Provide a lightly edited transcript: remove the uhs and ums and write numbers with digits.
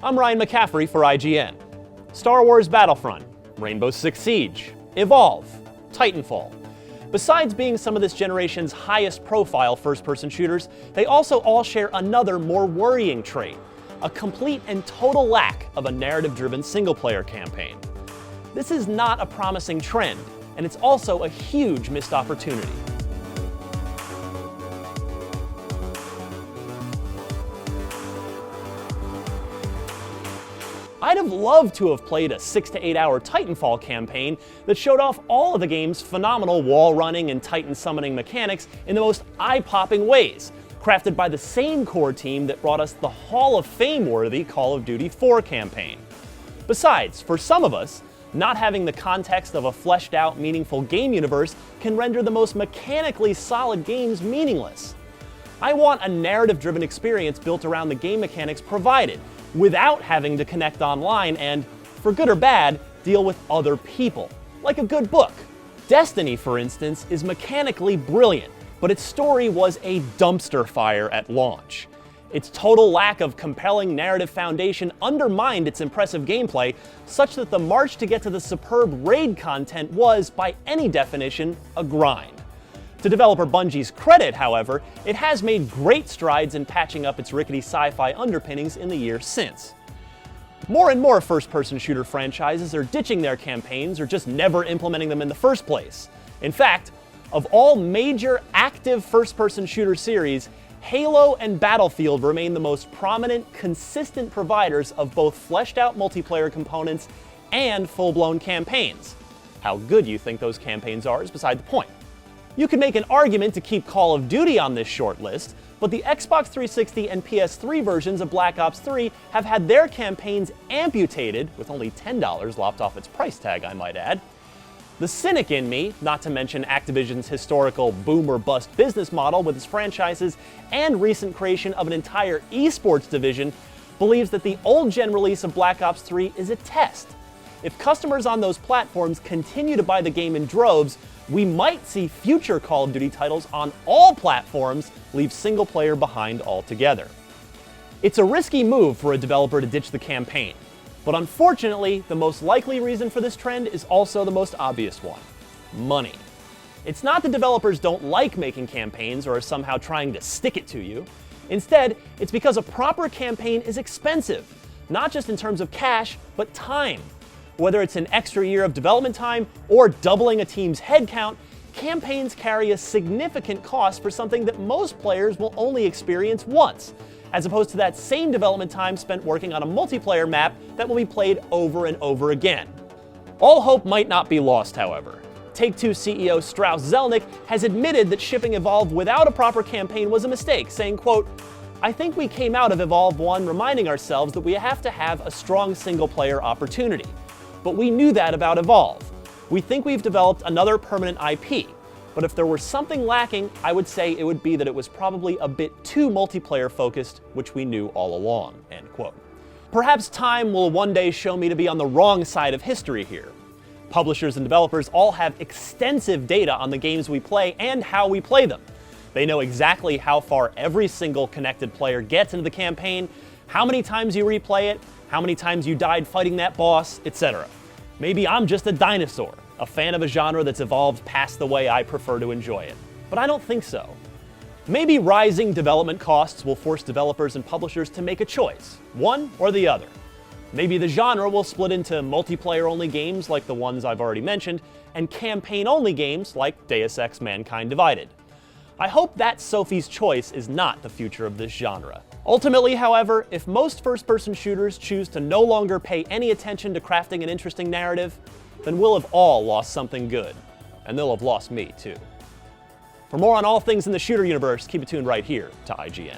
I'm Ryan McCaffrey for IGN. Star Wars Battlefront, Rainbow Six Siege, Evolve, Titanfall. Besides being some of this generation's highest profile first-person shooters, they also all share another more worrying trait: a complete and total lack of a narrative-driven single-player campaign. This is not a promising trend, and it's also a huge missed opportunity. I'd have loved to have played a 6 to 8 hour Titanfall campaign that showed off all of the game's phenomenal wall running and Titan summoning mechanics in the most eye-popping ways, crafted by the same core team that brought us the Hall of Fame-worthy Call of Duty 4 campaign. Besides, for some of us, not having the context of a fleshed-out, meaningful game universe can render the most mechanically solid games meaningless. I want a narrative-driven experience built around the game mechanics provided, without having to connect online and, for good or bad, deal with other people, like a good book. Destiny, for instance, is mechanically brilliant, but its story was a dumpster fire at launch. Its total lack of compelling narrative foundation undermined its impressive gameplay, such that the march to get to the superb raid content was, by any definition, a grind. To developer Bungie's credit, however, it has made great strides in patching up its rickety sci-fi underpinnings in the years since. More and more first-person shooter franchises are ditching their campaigns or just never implementing them in the first place. In fact, of all major active first-person shooter series, Halo and Battlefield remain the most prominent, consistent providers of both fleshed-out multiplayer components and full-blown campaigns. How good you think those campaigns are is beside the point. You could make an argument to keep Call of Duty on this short list, but the Xbox 360 and PS3 versions of Black Ops 3 have had their campaigns amputated, with only $10 lopped off its price tag, I might add. The cynic in me, not to mention Activision's historical boom-or-bust business model with its franchises and recent creation of an entire esports division, believes that the old-gen release of Black Ops 3 is a test. If customers on those platforms continue to buy the game in droves, we might see future Call of Duty titles on all platforms leave single-player behind altogether. It's a risky move for a developer to ditch the campaign, but unfortunately, the most likely reason for this trend is also the most obvious one: money. It's not that developers don't like making campaigns or are somehow trying to stick it to you. Instead, it's because a proper campaign is expensive, not just in terms of cash, but time. Whether it's an extra year of development time or doubling a team's headcount, campaigns carry a significant cost for something that most players will only experience once, as opposed to that same development time spent working on a multiplayer map that will be played over and over again. All hope might not be lost, however. Take-Two CEO Strauss Zelnick has admitted that shipping Evolve without a proper campaign was a mistake, saying, quote, "I think we came out of Evolve 1 reminding ourselves that we have to have a strong single-player opportunity. But we knew that about Evolve. We think we've developed another permanent IP. But if there were something lacking, I would say it would be that it was probably a bit too multiplayer focused, which we knew all along," end quote. Perhaps time will one day show me to be on the wrong side of history here. Publishers and developers all have extensive data on the games we play and how we play them. They know exactly how far every single connected player gets into the campaign, how many times you replay it, how many times you died fighting that boss, etc. Maybe I'm just a dinosaur, a fan of a genre that's evolved past the way I prefer to enjoy it. But I don't think so. Maybe rising development costs will force developers and publishers to make a choice, one or the other. Maybe the genre will split into multiplayer-only games like the ones I've already mentioned, and campaign-only games like Deus Ex: Mankind Divided. I hope that Sophie's choice is not the future of this genre. Ultimately, however, if most first-person shooters choose to no longer pay any attention to crafting an interesting narrative, then we'll have all lost something good. And they'll have lost me, too. For more on all things in the shooter universe, keep it tuned right here to IGN.